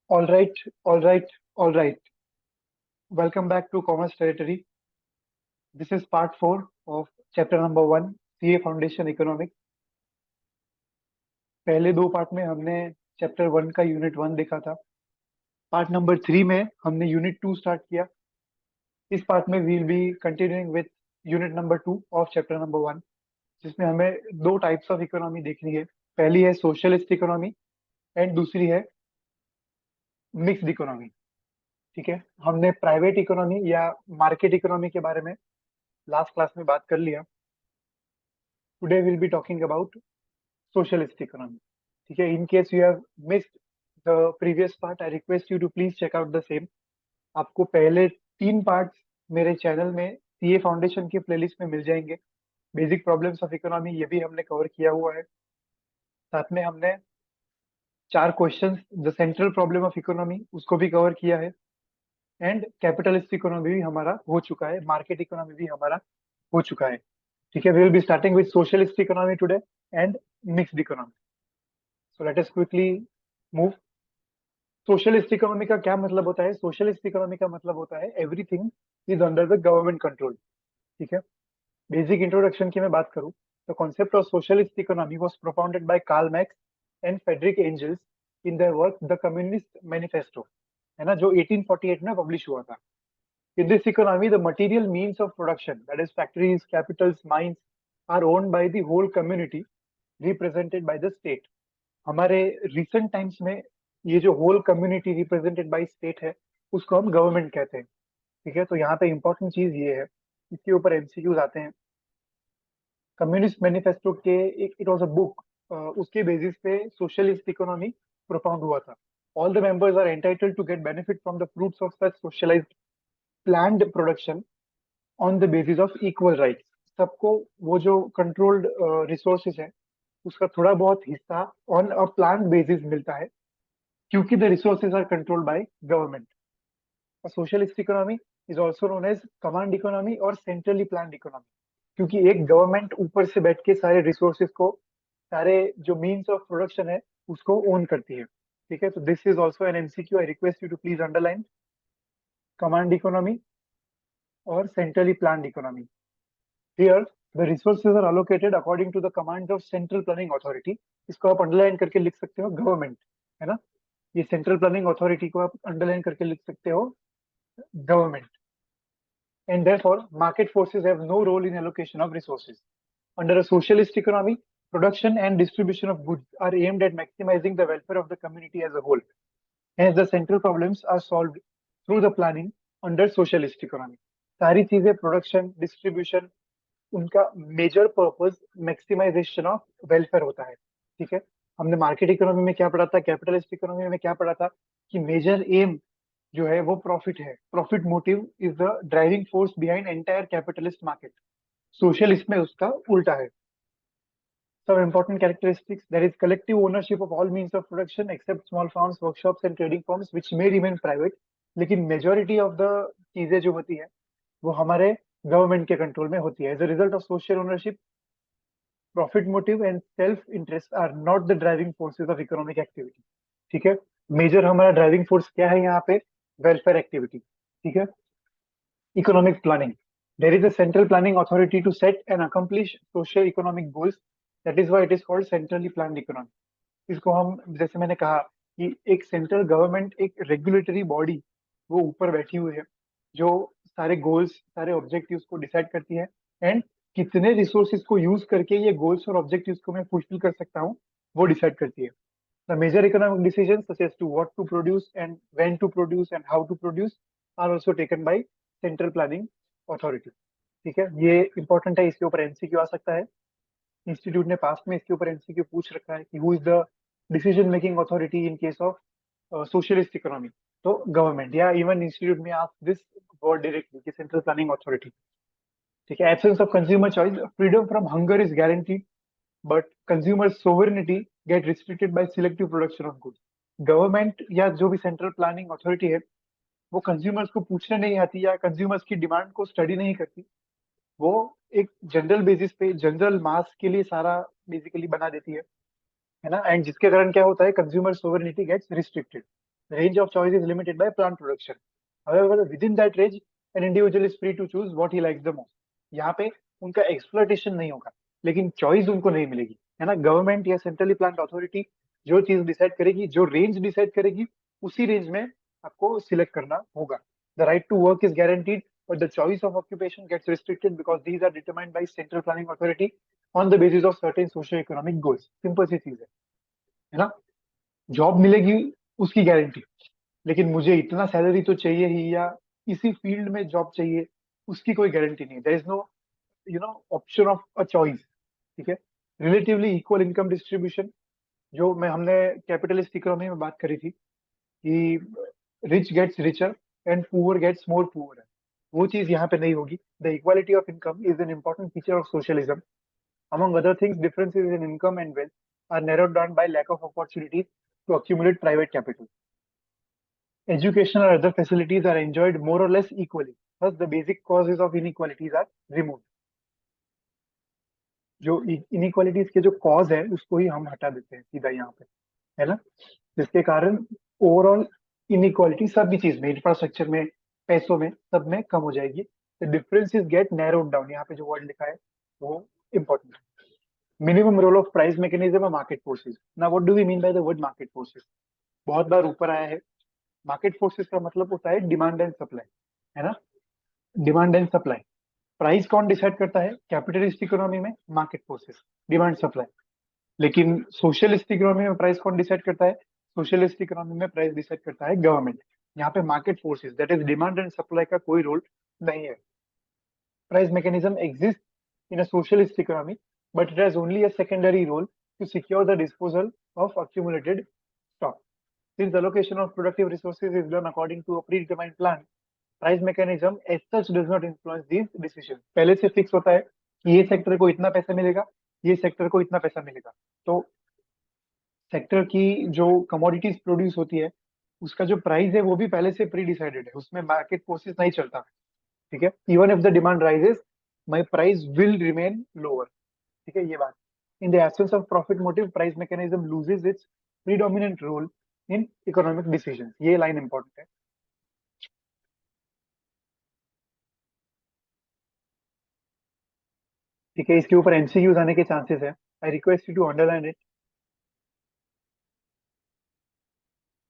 All right, all right, all right. Welcome back to Commerce Territory. This is part 4 of chapter number 1, CA Foundation Economics. पहले दो part में हमने chapter 1 का unit 1 देखा था। Part number 3 में हमने यूनिट 2 स्टार्ट किया। इस पार्ट में we will be continuing with unit number 2 of chapter number 1, जिसमें हमें दो टाइप्स ऑफ इकोनॉमी देखनी है। पहली है सोशलिस्ट इकोनॉमी एंड दूसरी है मिक्स्ड इकोनॉमी। ठीक है, हमने प्राइवेट इकोनॉमी या मार्केट इकोनॉमी के बारे में लास्ट क्लास में बात कर लिया। Today will be talking about socialist economy. ठीक है, in case you have missed the previous part, I request you to please check out the same. आपको पहले 3 पार्ट्स मेरे चैनल में सीए फाउंडेशन के प्लेलिस्ट में मिल जाएंगे। बेसिक प्रॉब्लम्स ऑफ इकोनॉमी ये भी हमने कवर किया हुआ है। साथ में हमने 4 questions the central problem of economy उसको भी कवर किया है। एंड कैपिटलिस्ट इकोनॉमी भी हमारा हो चुका है, मार्केट इकोनॉमी भी हमारा हो चुका है। ठीक है, we will be starting with socialist economy today and mixed economy. So let us quickly move. Socialist economy का क्या मतलब होता है? सोशलिस्ट इकोनॉमी का मतलब होता है everything is under the government control. ठीक है, बेसिक इंट्रोडक्शन की मैं बात करूं तो concept of socialist economy was propounded by Karl Marx and Frederick Engels in their work the Communist Manifesto, है ना, जो 1848 में पब्लिश हुआ था। In this economy the material means of production that is factories, capitals, mines are owned by the whole community represented by the state. हमारे recent times में ये जो whole community represented by state है उसको हम government कहते हैं। ठीक है, तो यहाँ पे इंपॉर्टेंट चीज ये है, इसके ऊपर एमसीक्यूज आते हैं। कम्युनिस्ट मैनिफेस्टो के एक इट वाज अ बुक, उसके बेसिस पे सोशलिस्ट इकोनॉमी प्रोपाउंड हुआ था। All the members are entitled to get benefit from the fruits of such socialized planned production on the basis of equal rights. सबको वो जो controlled resources है उसका थोड़ा बहुत हिस्सा ऑन अ प्लान बेसिस मिलता है, क्योंकि the resources are controlled by government. Socialist economy is also known as command economy और सेंट्रली प्लान्ड इकोनॉमी, क्योंकि एक गवर्नमेंट ऊपर से बैठ के सारे रिसोर्सेज को, सारे जो मीन्स ऑफ प्रोडक्शन है उसको ओन करती है। ठीक है, तो this is also an MCQ, I request you to please underline command economy और centrally planned economy. Here the resources are allocated according to the command of central planning authority. इसको आप अंडरलाइन करके लिख सकते हो गवर्नमेंट, है ना। ये सेंट्रल प्लानिंग अथॉरिटी को आप अंडरलाइन करके लिख सकते हो government. And therefore, market forces have no role in allocation of resources. Under a socialist economy, production and distribution of goods are aimed at maximizing the welfare of the community as a whole. Hence, the central problems are solved through the planning under socialist economy. सारी चीजें production, distribution, उनका major purpose maximization of welfare होता है। ठीक है, हमने market economy में क्या पढ़ा था, कैपिटलिस्ट इकोनॉमी में क्या पढ़ा था कि मेजर एम जो है वो प्रॉफिट है। Profit motive is the driving force behind entire capitalist market. Socialist में उसका उल्टा है। Some important characteristics, there is collective ownership of all means of production except small farms, workshops and trading firms which may remain private. लेकिन majority of the चीजें जो होती है वो हमारे गवर्नमेंट के कंट्रोल में होती है। As a result of social ownership, profit motive and self interest are not the driving forces of economic activity. ठीक है, मेजर हमारा ड्राइविंग फोर्स क्या है यहाँ पे? Welfare activity. ठीक है, economic planning, there is a central planning authority to set and accomplish social economic goals, that is why it is called centrally planned economy. इसको हम, जैसे मैंने कहा कि एक सेंट्रल गवर्नमेंट, एक रेगुलेटरी बॉडी वो ऊपर बैठी हुई है जो सारे गोल्स, सारे ऑब्जेक्टिव्स को डिसाइड करती है। एंड कितने रिसोर्सेज को यूज करके ये गोल्स और ऑब्जेक्टिव्स को मैं फुलफिल कर सकता हूँ वो डिसाइड करती है। The major economic decision such as to what to produce and when to produce and how to produce are also taken by central planning authority. ठीक है, ये इंपॉर्टेंट है, इसके ऊपर एमसीक्यू आ सकता है। इंस्टीट्यूट ने पास्ट में इसके ऊपर एमसीक्यू पूछ रखा है कि who is the decision making authority in case of socialist economy. तो गवर्नमेंट, या इवन इंस्टीट्यूट में आप दिस वर्ड डायरेक्टली कि सेंट्रल प्लानिंग अथॉरिटी। ठीक है, absence of consumer choice, freedom from hunger is guaranteed but consumer sovereignty get restricted by selective production of goods. Government या जो भी सेंट्रल प्लानिंग अथॉरिटी है वो कंज्यूमर्स को पूछने नहीं आती या कंज्यूमर्स की डिमांड को स्टडी नहीं करती। वो एक जनरल बेसिस पे जनरल मास के लिए सारा बेसिकली बना देती है ना। एंड जिसके कारण क्या होता है, consumer sovereignty gets restricted. Range of choice is limited by plant production. However, within that range, an individual is free to choose what he likes the most. यहाँ पे उनका एक्सप्लॉइटेशन नहीं होगा, लेकिन चॉइस उनको नहीं मिलेगी, है ना। गवर्नमेंट या सेंट्रली प्लान्ड अथॉरिटी जो चीज डिसाइड करेगी, जो रेंज डिसाइड करेगी, उसी रेंज में आपको सिलेक्ट करना होगा. The right to work is guaranteed, but the choice of occupation gets restricted because these are determined by central planning authority on the basis of certain socio-economic goals. Simple सी चीज है ना. Job मिलेगी उसकी guarantee, लेकिन मुझे इतना salary तो चाहिए ही, या इसी फील्ड में जॉब चाहिए, उसकी कोई गारंटी नहीं. There is no option of a choice. ठीक है. रिलेटिवली इक्वल इनकम डिस्ट्रीब्यूशन, जो मैं हमने कैपिटलिस्ट इकोनॉमी में बात करी थी कि rich gets richer and poor gets more poor, वो चीज यहाँ पे नहीं होगी. The equality of income is an important feature of socialism. Among other things, differences in income and wealth are narrowed down by lack of opportunities to accumulate private capital. Education or other facilities are enjoyed more or less equally. Thus, the basic causes of inequalities are removed. जो inequalities के जो cause है उसको ही हम हटा देते हैं सीधा यहाँ पे, है ना. जिसके कारण ओवरऑल इनइक्वालिटी सभी चीज में, इंफ्रास्ट्रक्चर में, पैसों में, सब में कम हो जाएगी. The differences get narrowed down. यहाँ पे जो वर्ड लिखा है वो इंपॉर्टेंट है. Minimum role of price mechanism और मार्केट फोर्सेस. ना what do we mean by the word market forces. बहुत बार ऊपर आया है. मार्केट फोर्सेस का मतलब होता है डिमांड एंड सप्लाई, है ना. Demand and supply. प्राइस कौन डिसाइड करता है कैपिटलिस्ट इकोनॉमी में? Market forces, demand supply. लेकिन सोशलिस्ट इकोनॉमी में प्राइस कौन डिसाइड करता है? सोशलिस्ट इकोनॉमी में प्राइस डिसाइड करता है गवर्नमेंट. यहाँ पे market forces, that is demand and supply का कोई रोल नहीं है. Price mechanism exists in a socialist economy, but it has only a secondary role to secure the disposal of accumulated stock. Since allocation of productive resources is done according to a predetermined plan, price mechanism as such does not influence these decisions. पहले से fix होता है कि ये sector को इतना पैसा मिलेगा, ये सेक्टर को इतना पैसा मिलेगा. तो सेक्टर की जो कमोडिटीज प्रोड्यूस होती है उसका जो प्राइस है वो भी पहले से प्री डिसाइडेड है, उसमें मार्केट फोर्सेस नहीं चलता. ठीक है. Even if the demand rises, my price will remain lower. ठीक है, ये बात. In the absence of profit motive, price mechanism loses its predominant role in economic decisions. ये लाइन इंपॉर्टेंट है. ठीक है, इसके ऊपर एमसीक्यूज आने के चांसेस है. I request you to underline it.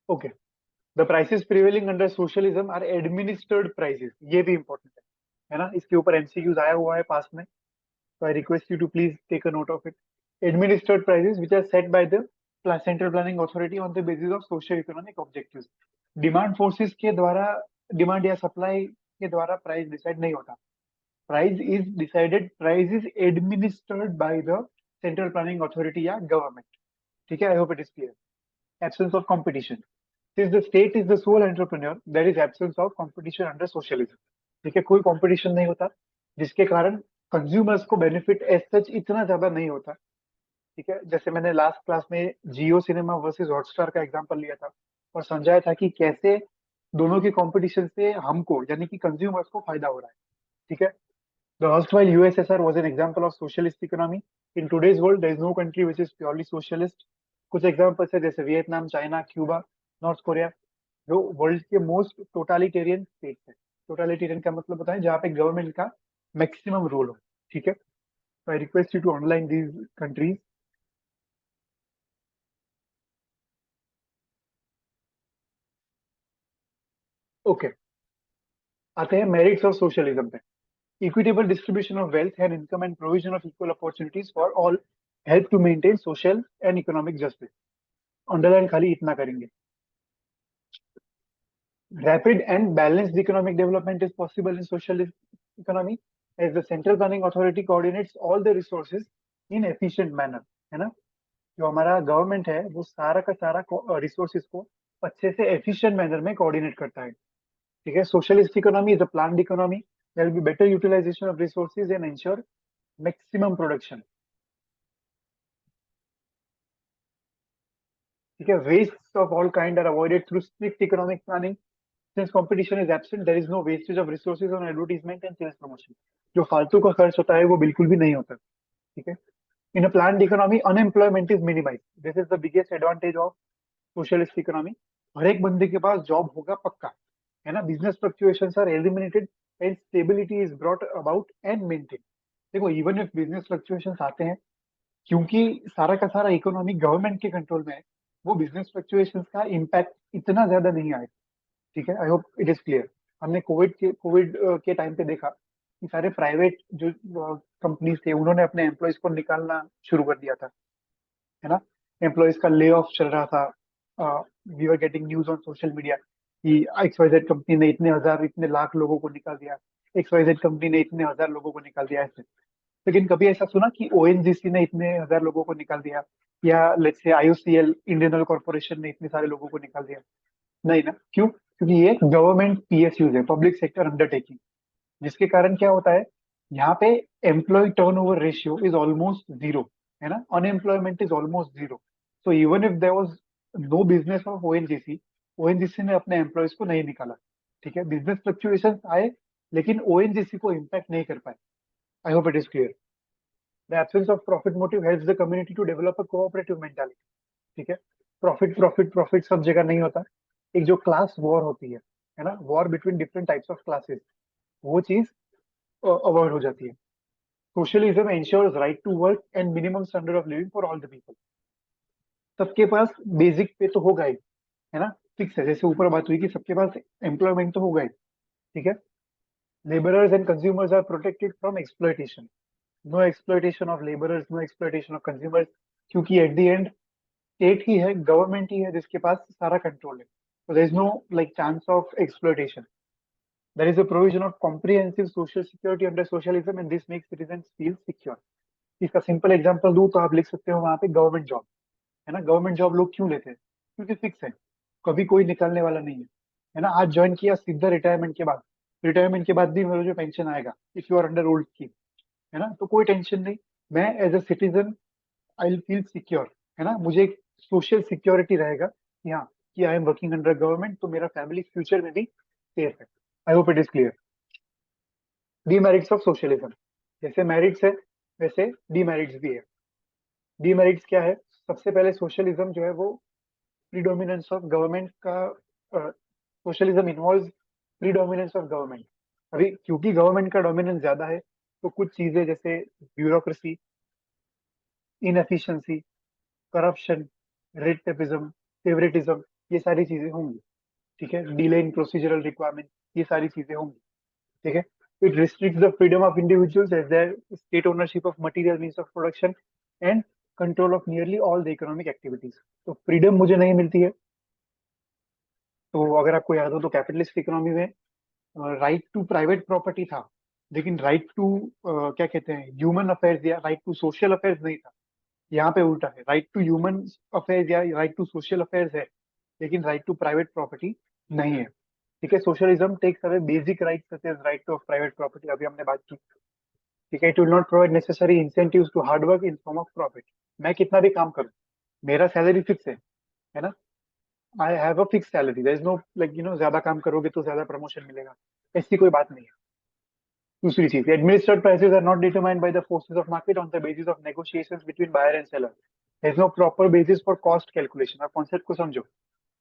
Okay. The prices prevailing under socialism are administered prices. ये भी इंपॉर्टेंट है ना. इसके ऊपर एमसीक्यूज आया हुआ है पास में, so I request you to please take a note of it. Administered prices which are set by the Central Planning Authority on the basis of socio-economic objectives. Demand forces के द्वारा, डिमांड या supply के द्वारा price decide नहीं होता. Price is decided, price is administered by the central planning authority या government. ठीक है, I hope it is clear. Absence of competition. Since the state is the sole entrepreneur, there is absence of competition under socialism. ठीक है, कोई competition नहीं होता, जिसके कारण कंज्यूमर्स को बेनिफिट एज सच इतना ज्यादा नहीं होता. ठीक है. जैसे मैंने लास्ट क्लास में जियो सिनेमा वर्सेस हॉटस्टार का एग्जांपल लिया था और समझाया था कि कैसे दोनों के कंपटीशन से हमको यानी कि कंज्यूमर्स को फायदा हो रहा है. ठीक है. The erstwhile USSR was an example of socialist economy. In today's world, there is no country which is purely socialist. कुछ एग्जाम्पल्स है जैसे Vietnam, China, Cuba, north Korea, जो वर्ल्ड के मोस्ट टोटालिटेरियन स्टेट्स है. टोटालिटेरियन का मतलब होता है जहाँ पे गवर्नमेंट का मैक्सिमम रोल हो. ठीक है. So I request you to underline these countries. Okay. आते हैं मेरिट्स ऑफ सोशलिज्म पे. Equitable distribution of wealth and income and provision of equal opportunities for all help to maintain social and economic justice. Underline खाली इतना करेंगे. Rapid and balanced economic development is possible in socialist economy as the central planning authority coordinates all the resources in efficient manner. है ना. जो हमारा government है वो सारा का सारा रिसोर्सेज को अच्छे से एफिशिएंट मैनर में कोऑर्डिनेट करता है. ठीक है. Socialist economy is a planned economy. There will be better utilization of resources and ensure maximum production. ठीक है. Waste of all kind are avoided through strict economic planning. Since competition is absent, there is no wastage of resources on advertisement and sales promotion. जो फालतू का खर्च होता है वो बिल्कुल भी नहीं होता. ठीक है. In a planned economy, unemployment is minimized. This is the biggest advantage of socialist economy. हर एक बंदे के पास जॉब होगा पक्का, है ना। Business fluctuations are eliminated and stability is brought about and maintain. देखो इवन इफ बिजनेस फ्लक्चुएशंस आते हैं, क्योंकि सारा का सारा इकोनॉमी गवर्नमेंट के कंट्रोल में है, वो बिजनेस फ्लक्चुएशंस का इम्पैक्ट इतना ज्यादा नहीं आएगा। ठीक है, I hope it is clear. हमने कोविड के टाइम पे देखा कि सारे प्राइवेट जो कंपनीज थे उन्होंने अपने एम्प्लॉयज को निकालना शुरू कर दिया था, है ना। एम्प्लॉयज का ले ऑफ चल रहा था। We are getting news on social media कि XYZ कंपनी ने इतने हजार इतने लाख लोगों को निकाल दिया, XYZ कंपनी ने इतने हजार लोगों को निकाल दिया ऐसे। लेकिन कभी ऐसा सुना कि ONGC ने इतने हजार लोगों को निकाल दिया, या let's say IOCL Indian oil corporation ने इतने सारे लोगों को निकाल दिया? नहीं ना, क्यों? क्योंकि ये गवर्नमेंट PSUs है, पब्लिक सेक्टर अंडरटेकिंग, जिसके कारण क्या होता है, यहाँ पे employ turnover ratio is almost zero, है ना। Unemployment is almost zero. So even if there was no business of ONGC, ONGC ने अपने एम्प्लॉयज को नहीं निकाला। ठीक है, बिजनेस फ्लक्चुएशन आए लेकिन ONGC को इम्पैक्ट नहीं कर पाए। I hope it is clear. The absence of profit motive helps the community to develop a cooperative mentality. ठीक है, प्रॉफिट प्रॉफिट प्रॉफिट सब जगह नहीं होता। एक जो क्लास वॉर होती है ना, war between different types of classes, वो चीज अवॉइड हो जाती है। Socialism ensures right to work and minimum standard of living for all the people. सबके पास बेसिक पे तो होगा ही, है ना, फिक्स है। जैसे ऊपर बात हुई कि सबके पास एम्प्लॉयमेंट तो होगा ही। ठीक है, laborers and consumers are protected from exploitation. No exploitation of laborers, no exploitation of consumers, क्योंकि एट द एंड स्टेट ही है, गवर्नमेंट ही है जिसके पास सारा कंट्रोल है। So there is no like chance of exploitation. There is a provision of comprehensive social security under socialism and this makes citizens feel secure. इसका simple example दूं तो आप लिख सकते हो वहां पे गवर्नमेंट जॉब, है ना। गवर्नमेंट जॉब लोग क्यों लेते हैं? क्योंकि फिक्स है, कभी कोई निकालने वाला नहीं है ना। आज ज्वाइन किया, सीधा रिटायरमेंट के बाद, रिटायरमेंट के बाद भी मेरा जो पेंशन आएगा if you are under old scheme, है ना, तो कोई टेंशन नहीं। मैं as a citizen I will feel secure, है ना। मुझे एक सोशल सिक्योरिटी रहेगा कि हाँ, कि I am working under government, तो मेरा फैमिली फ्यूचर में भी सेफ है। I hope it is clear. Demerits of socialism, जैसे मेरिट्स है वैसे डीमेरिट्स भी है। डीमेरिट्स क्या है? सबसे पहले सोशलिज्म जो है वो प्रीडोमिनेंस ऑफ गवर्नमेंट का, socialism involve predominance of government. अभी क्योंकि गवर्नमेंट का डोमिनेंस ज्यादा है, तो कुछ चीजें जैसे bureaucracy, inefficiency, corruption, red tapism, favouritism, ये सारी चीजें होंगी। ठीक है, डिले इन प्रोसीजरल रिक्वायरमेंट, ये सारी चीजें होंगी। ठीक है, it restricts the freedom of individuals as their state ownership of material means of production and control of nearly all the economic activities. तो फ्रीडम मुझे नहीं मिलती है। तो अगर आपको याद हो तो कैपिटलिस्ट इकोनॉमी में राइट टू प्राइवेट प्रॉपर्टी था, लेकिन राइट टू क्या कहते हैं, ह्यूमन अफेयर्स या राइट टू सोशल अफेयर्स नहीं था। यहाँ पे उल्टा है, राइट टू ह्यूमन अफेयर्स या राइट टू सोशल अफेयर्स है, लेकिन राइट टू प्राइवेट प्रॉपर्टी नहीं है। ठीक है, socialism takes away basic rights such as right to private property, अभी हमने बात की। ठीक है, it will not provide necessary incentives to hard work in form of profit. मैं कितना भी काम करूँ, मेरा सैलरी फिक्स है ना। I have a fix salary, there is no like ज्यादा काम करोगे तो ज्यादा प्रमोशन मिलेगा, ऐसी कोई बात नहीं है। दूसरी चीज, administered prices are not determined by the forces of market on the basis of negotiations between buyer and seller. There is no proper basis for cost calculation. आप कॉन्सेप्ट को समझो।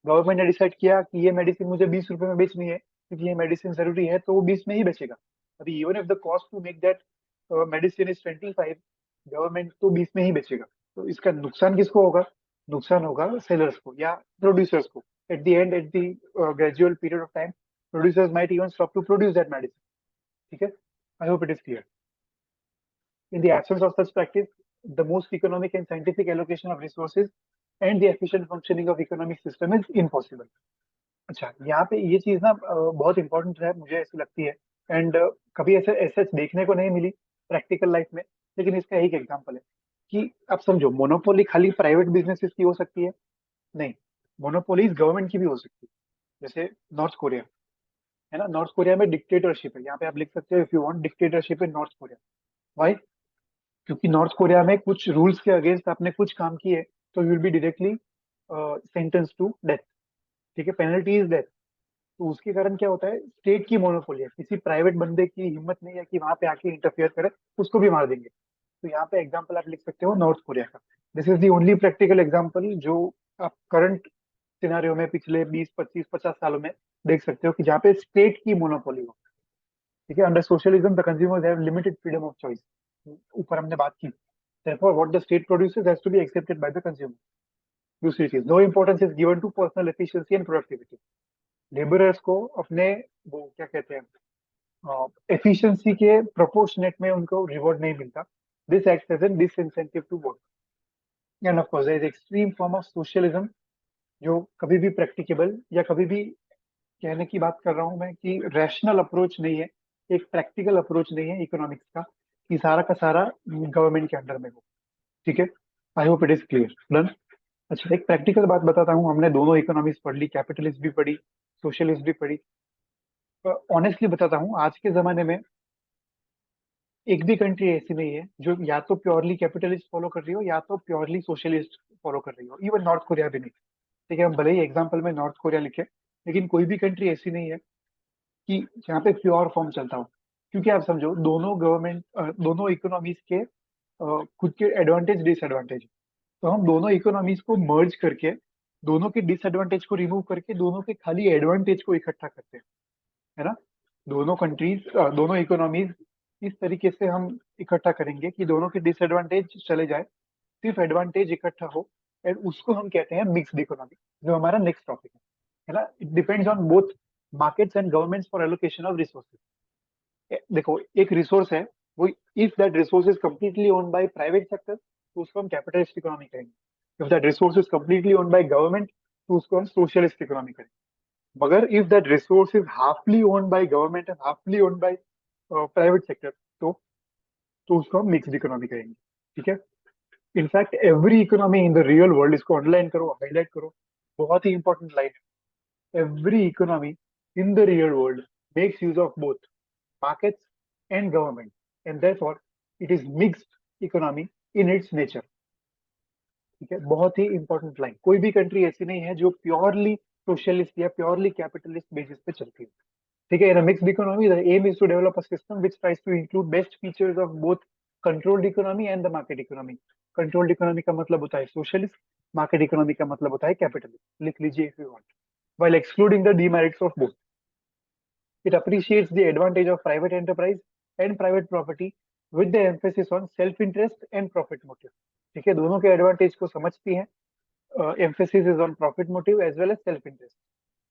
गवर्नमेंट ने डिसाइड किया कि ये मेडिसिन मुझे 20 रुपए में बेचनी है, क्योंकि ये मेडिसिन जरूरी है, तो वो 20 में ही बेचेगा। अभी even if the cost to make that medicine is 25, government तो 20 में ही बेचेगा। तो इसका नुकसान किसको होगा? नुकसान होगा सेलर्स को या प्रोड्यूसर्स को। At the end, at the gradual period of time, producers might even stop to produce that medicine. ठीक है, I hope it is clear. In the absence of such practice, the most economic and scientific allocation of resources and the efficient functioning of economic system is impossible. अच्छा, यहाँ पे ये चीज ना बहुत important है, मुझे ऐसी लगती है। एंड कभी ऐसे ऐसे देखने को नहीं मिली प्रैक्टिकल लाइफ में, लेकिन इसका एक एग्जांपल है कि आप समझो, मोनोपोली खाली प्राइवेट बिजनेसेस की हो सकती है? नहीं, मोनोपोलीज गवर्नमेंट की भी हो सकती है। जैसे नॉर्थ कोरिया, है ना। नॉर्थ कोरिया में डिक्टेटरशिप है, यहाँ पे आप लिख सकते हो if you want dictatorship in north Korea. Why? क्योंकि नॉर्थ कोरिया में कुछ रूल्स के अगेंस्ट आपने कुछ काम किए तो you will be directly sentence to death. ठीक है, पेनल्टी इज डेथ। तो उसके कारण क्या होता है, स्टेट की मोनोपोली है, किसी प्राइवेट बंदे की हिम्मत नहीं है कि वहां पे आके इंटरफियर करे, उसको भी मार देंगे। तो यहाँ पे एग्जाम्पल आप लिख सकते हो नॉर्थ कोरिया का। This is the only practical example जो आप करंट सिनारियो में पिछले 20 25 50 सालों में देख सकते हो कि जहाँ पे स्टेट की मोनोपोली हो। ठीक है, under socialism the consumers have limited freedom of choice. ऊपर हमने बात की, therefore what the state produces has to be accepted by the consumer। दूसरी चीज, no importance is given to personal efficiency and productivity. Labourers को अपने, वो क्या कहते हैं, एफिशिएंसी के प्रोपोर्शनेट में उनको रिवॉर्ड नहीं मिलता। This acts as an disincentive to work. And of course there is extreme form of socialism जो कभी भी प्रैक्टिकेबल या कभी भी, कहने की बात कर रहा हूं मैं कि रैशनल अप्रोच नहीं है, एक प्रैक्टिकल अप्रोच नहीं है इकोनॉमिक्स का, कि सारा का सारा गवर्नमेंट के अंडर में हो। ठीक है, I hope it is clear. Done. अच्छा, एक प्रैक्टिकल बात बताता हूँ, हमने दोनों इकोनॉमिक्स पढ़ ली, कैपिटलिस्ट भी पढ़ी, सोशलिस्ट भी पढ़ी। ऑनेस्टली बताता हूँ, आज के जमाने में एक भी कंट्री ऐसी नहीं है जो या तो प्योरली कैपिटलिस्ट फॉलो कर रही हो या तो प्योरली सोशलिस्ट फॉलो कर रही हो। इवन नॉर्थ कोरिया भी नहीं। ठीक है, हम भले ही एग्जाम्पल में नॉर्थ कोरिया लिखे, लेकिन कोई भी कंट्री ऐसी नहीं है कि जहाँ पे प्योर फॉर्म चलता हो। क्योंकि आप समझो, दोनों गवर्नमेंट, दोनों इकोनॉमीज के खुद के एडवांटेज डिसएडवांटेज। तो हम दोनों इकोनॉमीज को मर्ज करके, दोनों के डिसएडवांटेज को रिमूव करके दोनों के खाली एडवांटेज को इकट्ठा करते हैं, है ना। दोनों कंट्रीज, दोनों इकोनॉमीज इस तरीके से हम इकट्ठा करेंगे कि दोनों के डिसएडवांटेज चले जाए, सिर्फ एडवांटेज इकट्ठा हो। और उसको हम कहते हैं मिक्स्ड इकोनॉमी, जो हमारा नेक्स्ट टॉपिक है ना। It depends on both markets and governments for allocation of resources. देखो, एक रिसोर्स है, वो if that resource is completely owned by private sector तो उसको हम कैपिटलिस्ट इकोनॉमी कहेंगे। If that resource is completely owned by government तो उसको हम सोशलिस्ट इकोनॉमी करेंगे। मगर if that resource is halfly owned by government and halfly owned by private sector तो उसको हम मिक्स्ड इकोनॉमी कहेंगे। ठीक है। In fact every economy in the real world, इसको अंडरलाइन करो, हाईलाइट करो, बहुत ही इंपॉर्टेंट लाइन है। Every economy in the real world makes use of both markets and government, and therefore it is mixed economy in its nature। ठीक है, बहुत ही important line. कोई भी कंट्री ऐसी नहीं है जो प्योरली सोशलिस्ट या प्योरली कैपिटलिस्ट बेसिस पे चलती है। ठीक है, in a mixed economy the aim is to develop a system which tries to include best features of both controlled economy and the market economy. Controlled economy का मतलब होता है सोशलिस्ट, मार्केट इकोनॉमी का मतलब होता है कैपिटलिस्ट। लिख लीजिए if you want. while excluding the demerits of both, it appreciates the advantage of private enterprise and private property with the emphasis on self interest and profit motive। ठीक है, दोनों के एडवांटेज को समझती हैं। emphasis is on profit motive as well as self interest।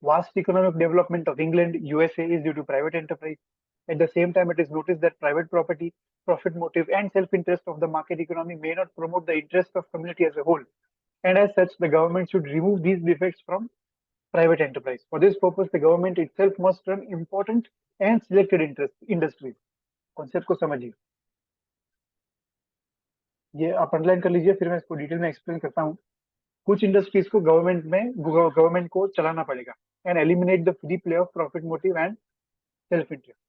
Vast economic development of England, USA is due to private enterprise। At the same time, it is noticed that private property, profit motive, and self interest of the market economy may not promote the interest of community as a whole. And as such, the government should remove these defects from private enterprise। For this purpose, the government itself must run important and selected interest industries। Concept को समझिए, ये आप underline कर लीजिए, फिर मैं इसको detail में एक्सप्लेन करता हूँ। कुछ इंडस्ट्रीज को गवर्नमेंट को चलाना पड़ेगा and eliminate the free play of profit motive and self interest.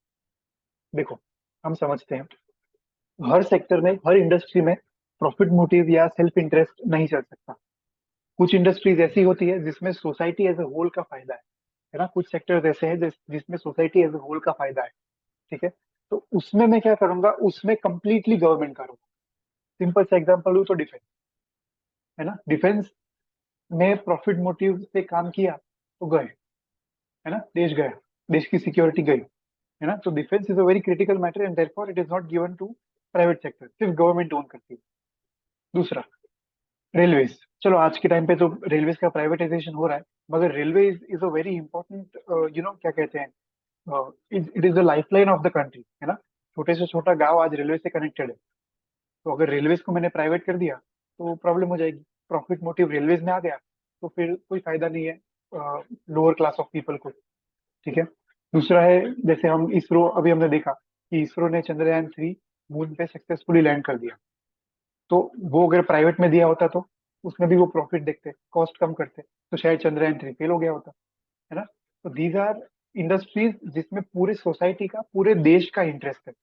देखो, हम समझते हैं हर सेक्टर में, हर इंडस्ट्री में प्रॉफिट मोटिव या सेल्फ इंटरेस्ट नहीं चल सकता। कुछ इंडस्ट्रीज ऐसी होती है जिसमें सोसाइटी एज ए होल का फायदा है ना। कुछ सेक्टर्स ऐसे हैं जिसमें सोसाइटी एज ए होल का फायदा है। ठीक है, तो उसमें मैं क्या करूंगा, उसमें कंप्लीटली गवर्नमेंट करूंगा। सिंपल सा एग्जांपल लूँ तो डिफेंस, है ना। डिफेंस में प्रॉफिट मोटिव से काम किया तो गए, है ना, देश गया, देश की सिक्योरिटी गई, है ना। तो defence is a very critical matter and therefore it is not given to private sector, सिर्फ गवर्नमेंट ओन करती है। दूसरा, रेलवेज। चलो, आज के टाइम पे तो रेलवेज का प्राइवेटाइजेशन हो रहा है, मगर railway is a very important, क्या कहते हैं, it is the lifeline of the country, है ना। छोटे से छोटा गांव आज रेलवे से कनेक्टेड है। तो अगर रेलवेज को मैंने प्राइवेट कर दिया तो प्रॉब्लम हो जाएगी। प्रॉफिट मोटिव रेलवेज में आ गया तो फिर कोई फायदा नहीं है लोअर क्लास ऑफ पीपल को। ठीक है। दूसरा है, जैसे हम इसरो, अभी हमने देखा कि इसरो ने चंद्रयान 3 मून पे सक्सेसफुली लैंड कर दिया। तो वो अगर प्राइवेट में दिया होता तो उसमें भी वो प्रॉफिट देखते, कॉस्ट कम करते, तो शायद चंद्रयान 3 फेल हो गया होता, है ना। तो दीज आर इंडस्ट्रीज जिसमें पूरे सोसाइटी का, पूरे देश का इंटरेस्ट है।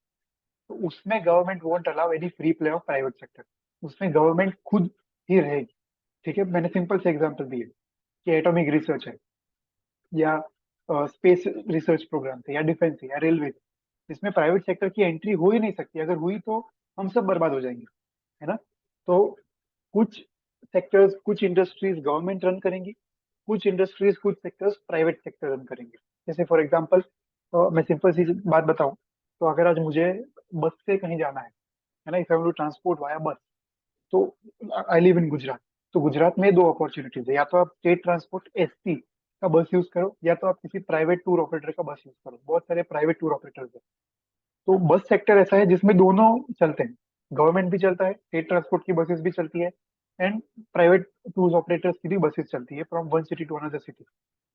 तो उसमें government won't allow any free play of private sector. उसमें गवर्नमेंट खुद ही रहेगी। ठीक है, मैंने सिंपल से एग्जांपल दिए कि एटॉमिक रिसर्च है, या स्पेस रिसर्च प्रोग्राम थे, या डिफेंस है, या रेलवे, इसमें प्राइवेट सेक्टर की एंट्री हो ही नहीं सकती। अगर हुई तो हम सब बर्बाद हो जाएंगे, है ना। तो कुछ सेक्टर्स, कुछ इंडस्ट्रीज गवर्नमेंट रन करेंगी, कुछ इंडस्ट्रीज कुछ सेक्टर्स प्राइवेट सेक्टर रन करेंगे। जैसे फॉर एग्जांपल मैं सिंपल सी बात बताऊं, तो अगर आज मुझे बस से कहीं जाना है ना, if I to transport via bus, तो आई लिव इन गुजरात। तो गुजरात में दो अपॉर्चुनिटीज है, या तो आप स्टेट ट्रांसपोर्ट एसटी का बस यूज करो, या तो आप किसी प्राइवेट टूर ऑपरेटर का बस यूज करो। बहुत सारे प्राइवेट टूर ऑपरेटर्स है। तो बस सेक्टर ऐसा है जिसमें दोनों चलते हैं, गवर्नमेंट भी चलता है, स्टेट ट्रांसपोर्ट की बसेस भी चलती है, एंड प्राइवेट टूर ऑपरेटर्स की भी बसेस चलती है from one city to another city.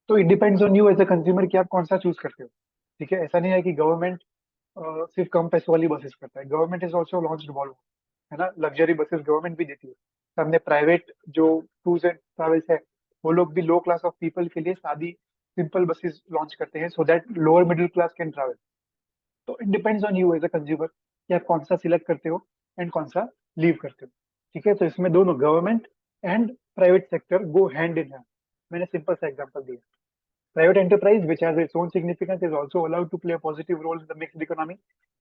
तो it depends on you as a consumer कि आप कौन सा चूज करते हो। ठीक है, ऐसा नहीं है कि गवर्नमेंट सिर्फ कम पैसों वाली बसेस करता है, government is also launched Volvo, है ना, लग्जरी बसेस गवर्नमेंट भी देती है। सामने प्राइवेट जो टूर्स एंड ट्रैवल्स है, वो लोग भी लो क्लास ऑफ पीपल के लिए सादी सिंपल बसेस लॉन्च करते हैं so that lower middle class can travel. तो it depends on you as a consumer कि आप कौन सा सिलेक्ट करते हो एंड कौन सा लीव करते हो। ठीक है, तो इसमें दोनों government and private sector go hand in hand. मैंने सिंपल सा एग्जांपल दिया। Private enterprise, which has its own significance, is also allowed to play a positive role in the mixed economy.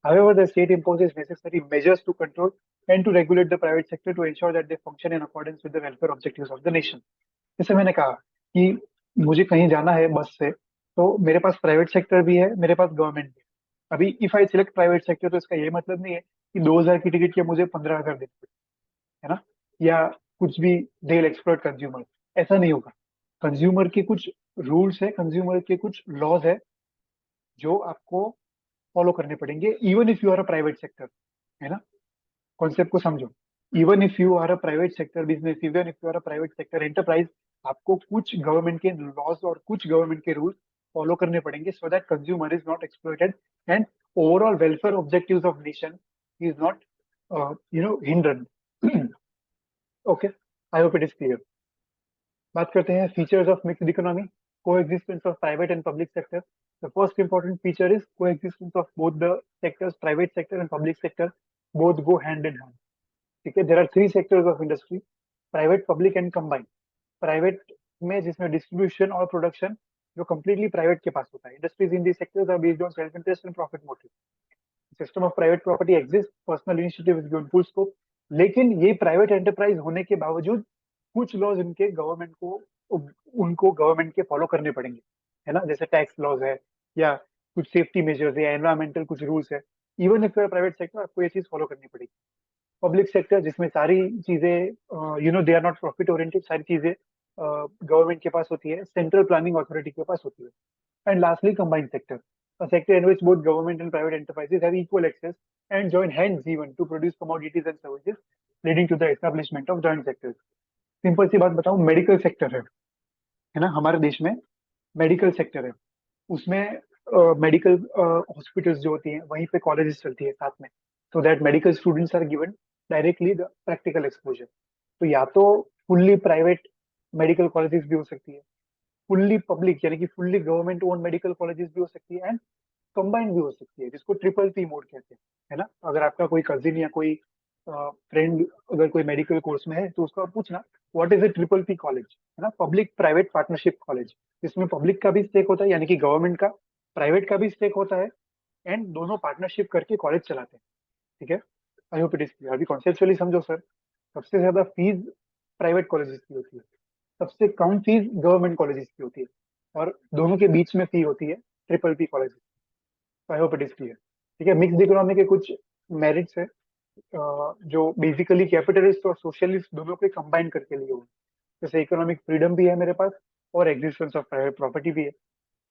However, the state imposes necessary measures to control and to regulate the private sector to ensure that they function in accordance with the welfare objectives of the nation. जैसे मैंने कहा कि मुझे कहीं जाना है बस से, तो मेरे पास प्राइवेट सेक्टर भी है, मेरे पास गवर्नमेंट भी है। अभी if I select private sector, तो इसका ये मतलब नहीं है कि 2,000 की टिकट के मुझे 15,000 देने पड़े, है ना, या कुछ भी दे एक्सप्लॉइट कंज्यूमर। ऐसा नहीं होगा। कंज्यूमर के कुछ रूल्स है, कंज्यूमर के कुछ लॉज है जो आपको फॉलो करने पड़ेंगे, even if you are a private sector, है ना। कॉन्सेप्ट को समझो। Even if you are a private sector business, even if you are a private sector enterprise, आपको कुछ गवर्नमेंट के लॉज और कुछ गवर्नमेंट के रूल्स फॉलो करने पड़ेंगे so that consumer is not exploited and overall welfare objectives of nation is not hindrance. Okay, I hope it is clear. बात करते हैं features of mixed economy, coexistence of private and public sector. The first important feature is coexistence of both the sectors, private sector and public sector, both go hand in hand. ठीक है, there are three sectors of industry, private, public and combined. Private में जिसमें distribution और production जो completely private के पास होता है, industries in the sectors are based on self interest and profit motive. System of private property exist, personal initiative is given full scope. लेकिन ये प्राइवेट एंटरप्राइज होने के बावजूद कुछ लॉज इनके गवर्नमेंट को, उनको गवर्नमेंट के फॉलो करने पड़ेंगे, है ना। जैसे टैक्स लॉज है, या कुछ सेफ्टी मेजर्स है, या एनवायरमेंटल कुछ रूल्स है। इवन इफ प्राइवेट सेक्टर, आपको ये चीज फॉलो करनी पड़ेगी। पब्लिक सेक्टर जिसमें सारी चीजें they are not profit oriented, सारी चीजें गवर्नमेंट के पास होती है, सेंट्रल प्लानिंग अथॉरिटी के पास होती है। And lastly, combined sector, a sector in which both government and private enterprises have equal access and join hands even to produce commodities and services, leading to the establishment of joint sectors. Simple सी बात बताऊं, medical sector है ना, हमारे देश में medical sector है। उसमें मेडिकल हॉस्पिटल्स जो होती हैं, वहीं पे कॉलेजेस चलती है साथ में, so that medical students are given directly the practical exposure. तो या तो फुल्ली प्राइवेट मेडिकल कॉलेजेस भी हो सकती है, फुल्ली पब्लिक यानी कि fully government own medical colleges भी हो सकती है, एंड कंबाइंड भी हो सकती है, जिसको ट्रिपल पी मोड कहते हैं, है ना। अगर आपका कोई कजिन या कोई फ्रेंड अगर कोई मेडिकल कोर्स में है, तो उसको आप पूछना what is a triple P college, है ना, पब्लिक प्राइवेट पार्टनरशिप कॉलेज, जिसमें पब्लिक का भी स्टेक होता है यानी कि गवर्नमेंट का, प्राइवेट का भी स्टेक होता है, एंड दोनों पार्टनरशिप करके कॉलेज चलाते हैं। ठीक है, I hope it is clear. अभी कॉन्सेप्चुअली समझो सर। सबसे ज्यादा फीस प्राइवेट कॉलेजेस की होती है, सबसे कम फीस गवर्नमेंट कॉलेजेस की होती है, और दोनों के बीच में फी होती है triple P college. I hope it is clear. ठीक है, मिक्स्ड इकोनॉमी के कुछ मेरिट्स है, जो बेसिकली कैपिटलिस्ट और सोशलिस्ट दोनों को कंबाइन करके लिए हुए हैं। जैसे इकोनॉमिक फ्रीडम भी है मेरे पास, और एग्जिस्टेंस ऑफ प्राइवेट प्रॉपर्टी भी है,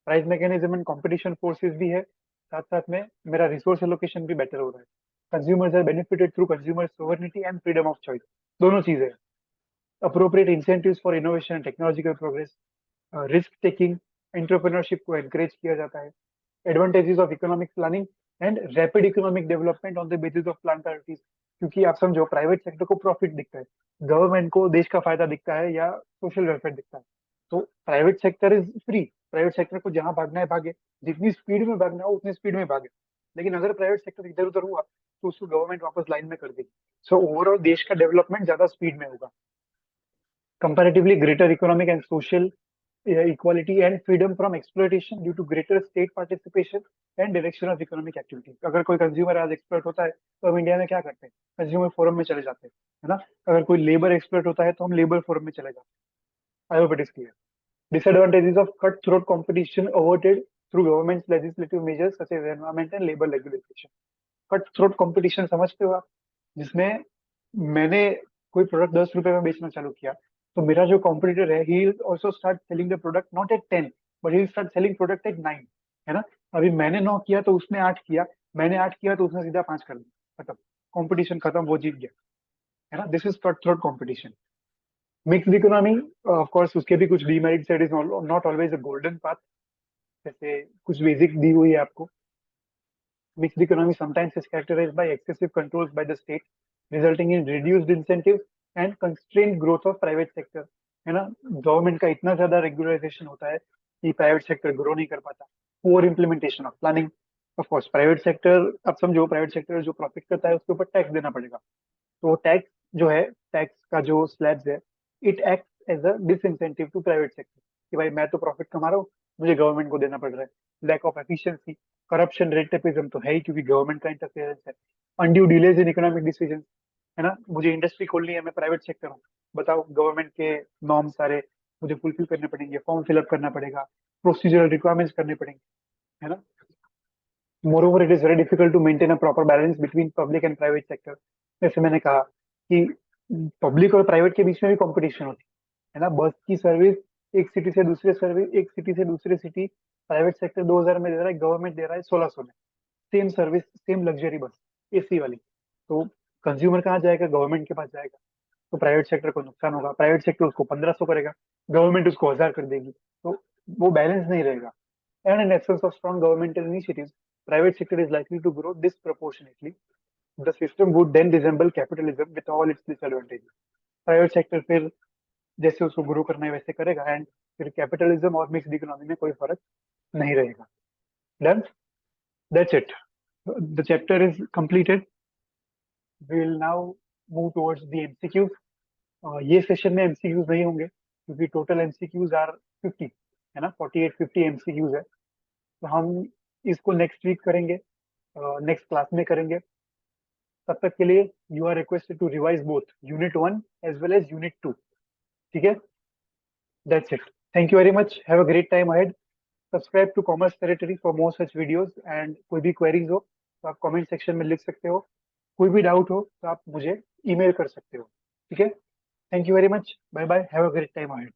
price mechanism and competition forces भी है, साथ साथ में मेरा रिसोर्स एलोकेशन भी बेटर हो रहा है। Consumers are benefited through consumer sovereignty and freedom of choice, दोनों चीजें हैं। Appropriate incentives for innovation and technological progress, risk taking, entrepreneurship को एनकरेज किया जाता है। Advantages of economic planning and rapid economic development on the basis of plan priorities. क्योंकि आप समझो, प्राइवेट सेक्टर को प्रॉफिट दिखता है, गवर्नमेंट को देश का फायदा दिखता है या सोशल वेलफेयर दिखता है। तो private sector is free, private sector को जहां भागना है भागे, जितनी स्पीड में भागना हो उतनी स्पीड में भागे। लेकिन अगर प्राइवेट सेक्टर इधर उधर हुआ, तो उसको गवर्नमेंट वापस लाइन में कर देगी। सो ओवरऑल देश का डेवलपमेंट ज्यादा स्पीड में होगा। Comparatively greater economic and social equality and freedom from exploitation due to greater state participation and direction of economic activity। अगर कोई कंज्यूमर आज एक्सप्लॉइट होता है, तो हम इंडिया में क्या करते हैं, कंज्यूमर फोरम में चले जाते हैं, है ना। अगर कोई लेबर एक्सप्लॉइट होता है, तो हम लेबर फोरम में चले जाते हैं। आई hope it is clear. Disadvantages of cutthroat competition averted through government's legislative measures such as environment and labor regulation. Cut throat competition समझते हो आप, जिसमें मैंने कोई प्रोडक्ट 10 रुपए में बेचना चालू किया, तो मेरा जो कॉम्पिटिटर है he also start selling the product not at 10 but he start selling product at 9, है ना। अभी मैंने 9 किया तो उसने 8 किया, मैंने 8 किया तो उसने सीधा 5 कर दिया, खत्म, कंपटीशन खत्म, वो जीत गया, है ना। This is cut throat competition. Mixed economy, of course उसके भी कुछ demerit side, is not always a golden path, जैसे कुछ बेसिक दी हुई है आपको। Mixed economy sometimes is characterized by excessive controls by the state, resulting in reduced incentives and constrained growth of private sector, है ना। गवर्नमेंट का इतना ज्यादा रेगुलराइजेशन होता है कि प्राइवेट सेक्टर ग्रो नहीं कर पाता। Poor implementation of planning, of course private sector, अब समझो प्राइवेट सेक्टर जो प्रॉफिट करता है उसके ऊपर टैक्स देना पड़ेगा, तो टैक्स जो है, टैक्स का जो स्लैब्स है, it act as a disincentive to private sector कि भाई मैं तो प्रॉफिट कमा रहा हूँ, मुझे गवर्नमेंट को देना पड़ रहा है। Lack of efficiency, corruption, red tapism तो है ही क्योंकि गवर्नमेंट का इंटरफेरेंस है। Undue delays in economic decision, है ना। मुझे इंडस्ट्री खोलनी है, मैं प्राइवेट सेक्टर हूँ, बताओ गवर्नमेंट के नॉर्म सारे मुझे फुलफिल करने पड़ेंगे, फॉर्म फिलअप करना पड़ेगा, प्रोसीजरल रिक्वायरमेंट्स करने पड़ेंगे, है ना। Moreover it is very difficult to maintain a proper balance between public and private sector. जैसे मैंने कहा कि पब्लिक और प्राइवेट के बीच में भी कंपटीशन होती है ना। बस की सर्विस एक सिटी से दूसरे सिटी प्राइवेट सेक्टर 2000 में दे रहा है, गवर्नमेंट दे रहा है 1600 में। Same service, same luxury bus, AC वाली। तो कंज्यूमर कहाँ जाएगा, गवर्नमेंट के पास जाएगा। तो प्राइवेट सेक्टर को नुकसान होगा, प्राइवेट सेक्टर उसको 1500 करेगा, गवर्नमेंट उसको 1000 कर देगी, तो वो बैलेंस नहीं रहेगा। And in absence of strong governmental initiatives, private sector is likely to grow disproportionately. The system would then resemble capitalism with all its disadvantages. Private sector फिर जैसे उसको ग्रो करना है वैसे करेगा, एंड फिर कैपिटलिज्म और मिक्स्ड इकोनॉमी में कोई फर्क नहीं रहेगा। Done, that's it, the chapter is completed. We will now move towards the MCQs. ये सेशन में एमसीक्यूज नहीं होंगे क्योंकि टोटल एमसीक्यूज आर 50, है ना, 48-50 एमसीक्यूज है। तो हम इसको नेक्स्ट वीक करेंगे, नेक्स्ट क्लास में करेंगे। तब तक के लिए you are requested to revise both unit 1 as well as unit 2, ठीक है। That's it, thank you very much, have a great time ahead. Subscribe to commerce territory for more such videos, and कोई भी queries हो तो आप comment section में लिख सकते हो, कोई भी डाउट हो तो आप मुझे ईमेल कर सकते हो, ठीक है। Thank you very much, bye bye, have a great time ahead.